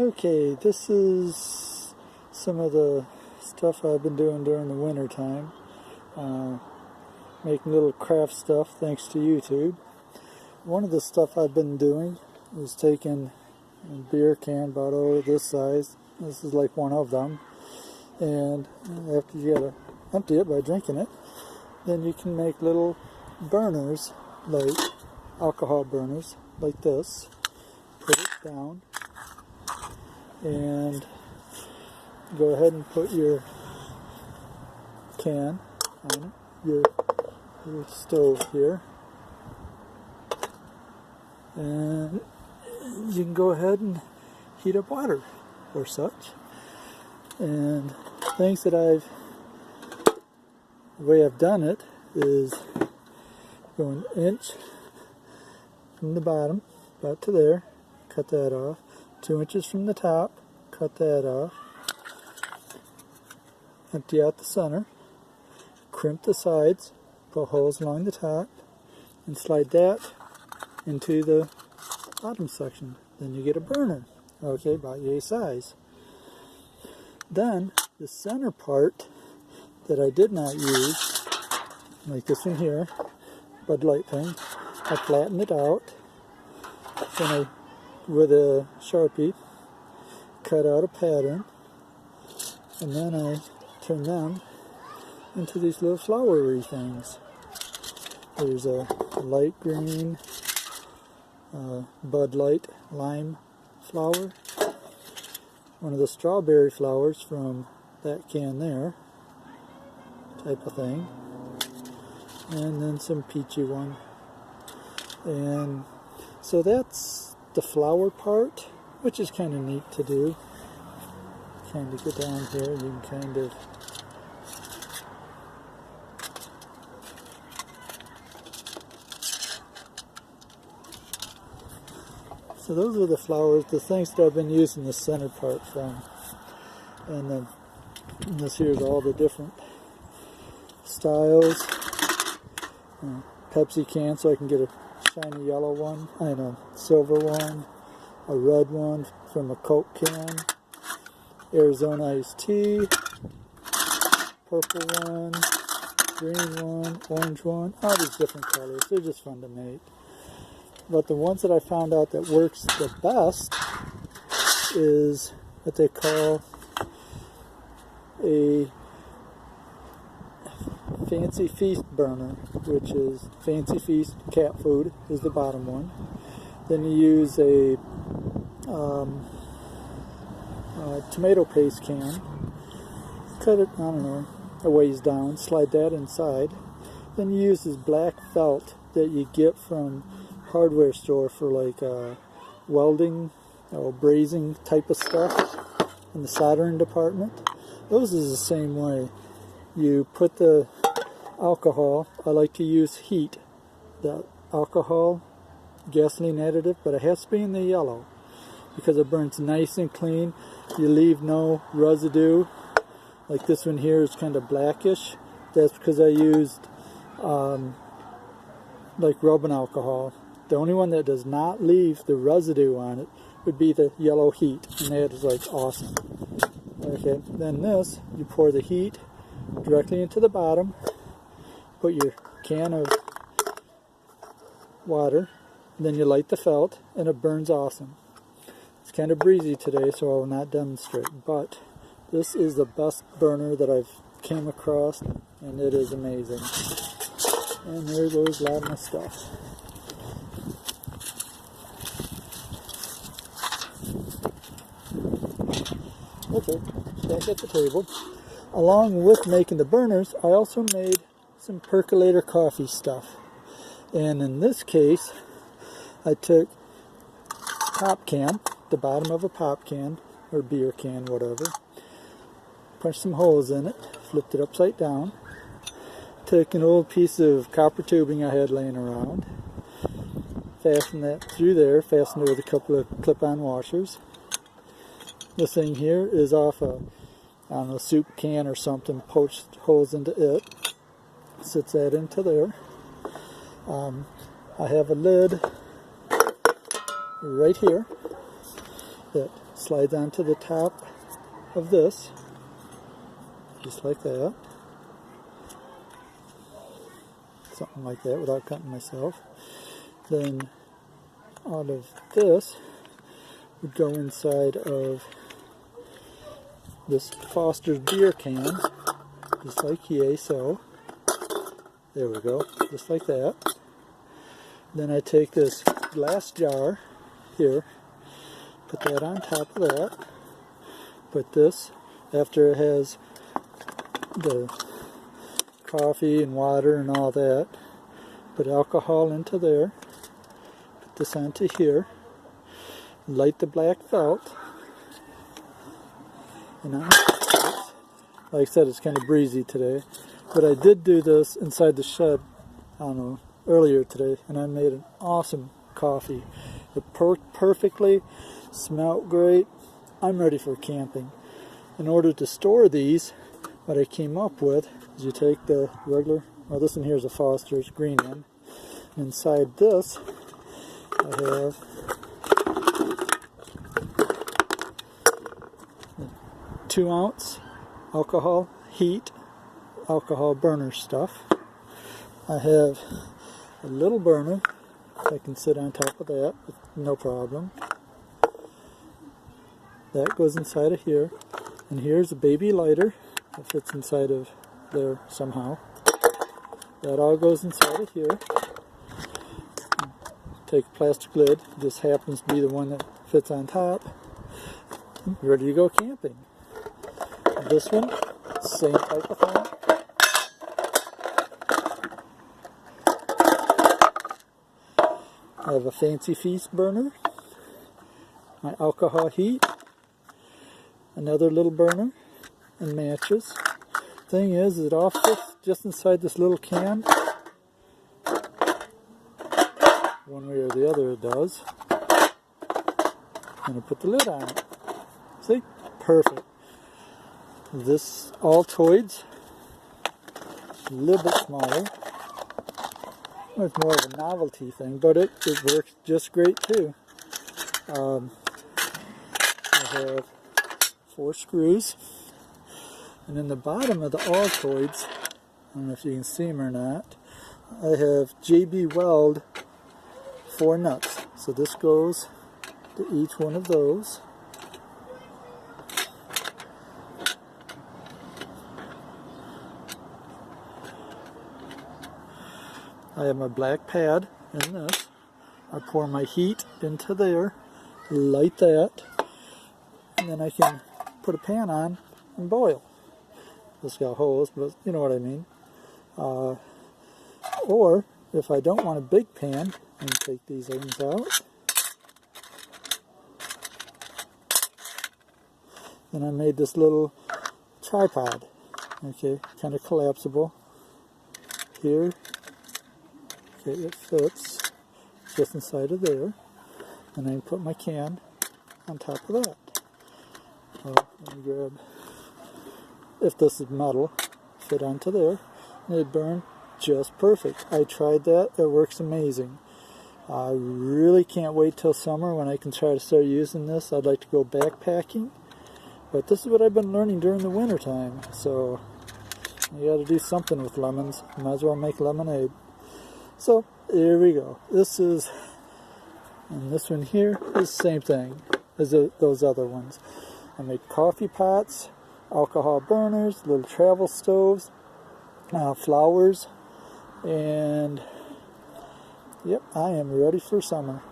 Okay, this is some of the stuff I've been doing during the winter time. Making little craft stuff thanks to YouTube. One of the stuff I've been doing is taking a beer can about this size. This is like one of them. And after you gotta empty it by drinking it, then you can make little burners, like alcohol burners, like this. Put it down and go ahead and put your can on your stove here, and you can go ahead and heat up water or such. And things that the way I've done it is go an inch from the bottom about to there, cut that off, 2 inches from the top, cut that off, empty out the center, crimp the sides, put holes along the top, and slide that into the bottom section. Then you get a burner, okay, about yay size. Then the center part that I did not use, like this one here, Bud Light thing, I flattened it out, then I, with a Sharpie, cut out a pattern, and then I turn them into these little flowery things. There's a light green Bud Light lime flower, one of the strawberry flowers from that can there, type of thing, and then some peachy one. And so that's the flower part, which is kind of neat to do. Kind of get down here, you can kind of so those are the flowers, the things that I've been using the center part from. And then this here's all the different styles. Pepsi can, so I can get a shiny yellow one, and a silver one, a red one from a Coke can, Arizona iced tea, purple one, green one, orange one, all these different colors. They're just fun to make. But the ones that I found out that works the best is what they call a Fancy Feast burner, which is Fancy Feast cat food is the bottom one. Then you use a tomato paste can, cut it, I don't know, a ways down, slide that inside. Then you use this black felt that you get from hardware store for like welding or brazing type of stuff in the soldering department. Those is the same way. You put the alcohol, I like to use heat, the alcohol gasoline additive, but it has to be in the yellow because it burns nice and clean. You leave no residue. Like this one here is kind of blackish. That's because I used like rubbing alcohol. The only one that does not leave the residue on it would be the yellow heat, and that is like awesome. Okay, then this, you pour the heat directly into the bottom, put your can of water, then you light the felt, and it burns awesome. It's kind of breezy today, so I will not demonstrate, but this is the best burner that I've came across, and it is amazing. And there goes a lot of my stuff. Okay, back at the table. Along with making the burners, I also made some percolator coffee stuff. And in this case, I took pop can, the bottom of a pop can, or beer can, whatever, punched some holes in it, flipped it upside down, took an old piece of copper tubing I had laying around, fastened that through there, fastened it with a couple of clip-on washers. This thing here is off a, I don't know, soup can or something, poached holes into it, sits that into there. I have a lid right here that slides onto the top of this, just like that. Something like that without cutting myself. Then out of this would go inside of this Foster's beer can, just like yay, so. There we go, just like that. Then I take this glass jar here, put that on top of that, put this, after it has the coffee and water and all that, put alcohol into there, put this onto here, light the black felt, and like I said, it's kind of breezy today, but I did do this inside the shed, I don't know, earlier today, and I made an awesome coffee. It worked perfectly, smelled great. I'm ready for camping. In order to store these, what I came up with is you take the regular, well, this one here is a Foster's green one. Inside this, I have the 2-ounce alcohol heat, alcohol burner stuff. I have a little burner. I can sit on top of that with no problem. That goes inside of here. And here's a baby lighter that fits inside of there somehow. That all goes inside of here. Take a plastic lid. This happens to be the one that fits on top. Ready to go camping. This one, same type of thing. I have a Fancy Feast burner, my alcohol heat, another little burner, and matches. Thing is, it all fits just inside this little can. One way or the other it does. And I put the lid on it. See? Perfect. This Altoids, a little bit smaller. It's more of a novelty thing, but it works just great too. I have 4 screws, and in the bottom of the Altoids, I don't know if you can see them or not, I have JB Weld 4 nuts. So this goes to each one of those. I have my black pad in this. I pour my heat into there, light that, and then I can put a pan on and boil. This got holes, but you know what I mean. Or if I don't want a big pan, I can take these ends out. Then I made this little tripod, okay, kind of collapsible. Here. Okay, it fits just inside of there, and I put my can on top of that. Let me grab, if this is metal, fit onto there, and it burned just perfect. I tried that, it works amazing. I really can't wait till summer when I can try to start using this. I'd like to go backpacking, but this is what I've been learning during the winter time, so you got to do something with lemons. Might as well make lemonade. So, here we go. This is, and this one here is the same thing as those other ones. I make coffee pots, alcohol burners, little travel stoves, flowers, and yep, I am ready for summer.